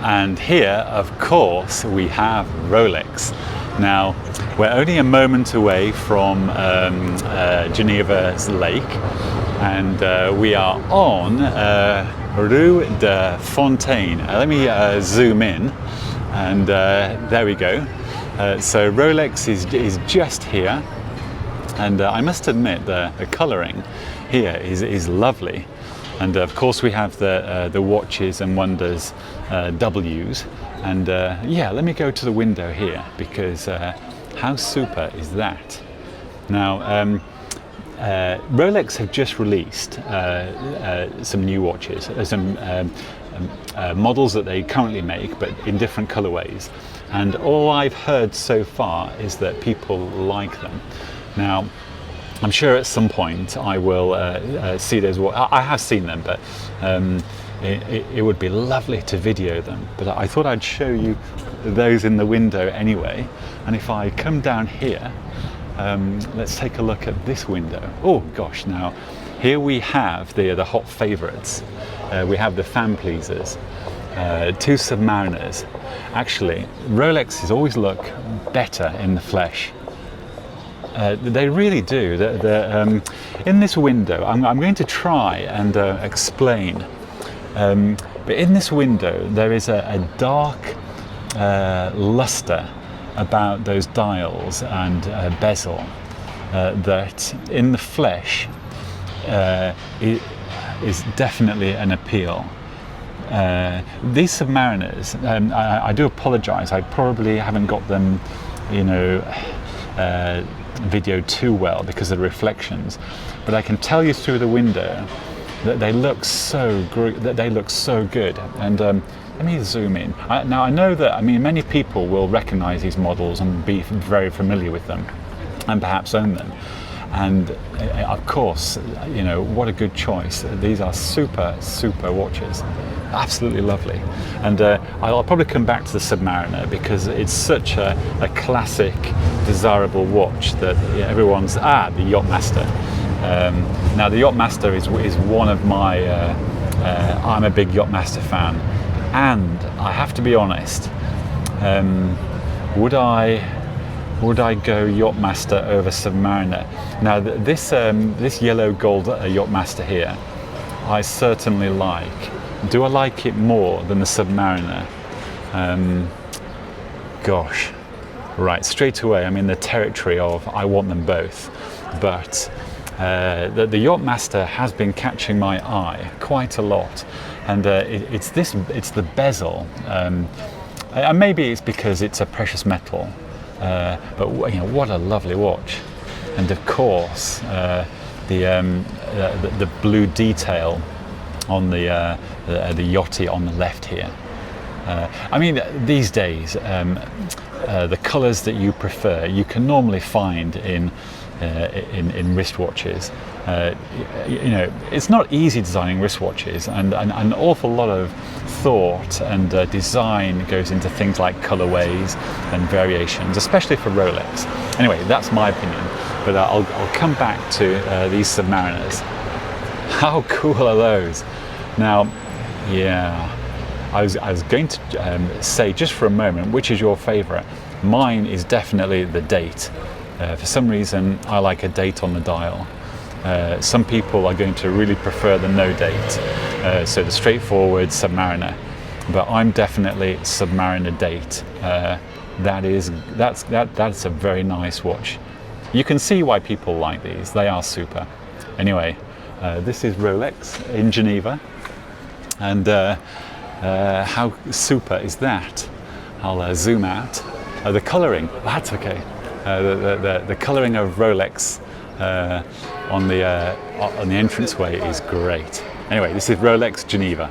And here, of course, we have Rolex. Now, we're only a moment away from Geneva's lake, and we are on Rue de Fontaine. Let me zoom in, and there we go. So Rolex is just here, and I must admit the colouring here is lovely. And of course we have the Watches and Wonders W's, and yeah, let me go to the window here, because how super is that? Now Rolex have just released some new watches, some models that they currently make, but in different colorways, and all I've heard so far is that people like them. Now I'm sure at some point I will see those. I have seen them, but it would be lovely to video them. But I thought I'd show you those in the window anyway. And if I come down here, let's take a look at this window. Oh gosh! Now here we have the hot favourites. We have the fan pleasers, two Submariners. Actually, Rolexes always look better in the flesh. They really do. In this window, I'm going to try and explain. But in this window, there is a dark luster about those dials and bezel that, in the flesh, is definitely an appeal. These Submariners, I do apologise. I probably haven't got them, video too well because of the reflections, but I can tell you through the window that they look so good. And let me zoom in. Now I know that many people will recognize these models and be very familiar with them and perhaps own them, and of course, what a good choice. These are super watches, absolutely lovely. And I'll probably come back to the Submariner because it's such a classic, desirable watch that everyone's the Yachtmaster. Now the Yachtmaster is one of my I'm a big Yachtmaster fan, and I have to be honest, would I go Yachtmaster over Submariner? Now this yellow gold Yachtmaster here, I certainly like. Do I like it more than the Submariner? Gosh, right, straight away I'm in the territory of I want them both, but the Yachtmaster has been catching my eye quite a lot, and it's the bezel, and maybe it's because it's a precious metal, but what a lovely watch. And of course the blue detail on the yachty on the left here. These days the colours that you prefer you can normally find in wristwatches. It's not easy designing wristwatches, and an awful lot of thought and design goes into things like colorways and variations, especially for Rolex. Anyway, that's my opinion, but I'll come back to these Submariners. How cool are those? Now, yeah, I was going to say just for a moment, which is your favorite? Mine is definitely the date. For some reason, I like a date on the dial. Some people are going to really prefer the no date, so the straightforward Submariner. But I'm definitely Submariner date. That's a very nice watch. You can see why people like these. They are super. Anyway, this is Rolex in Geneva, and how super is that? I'll zoom out. The colouring, that's okay. The colouring of Rolex on the entranceway is great. Anyway, this is Rolex Geneva.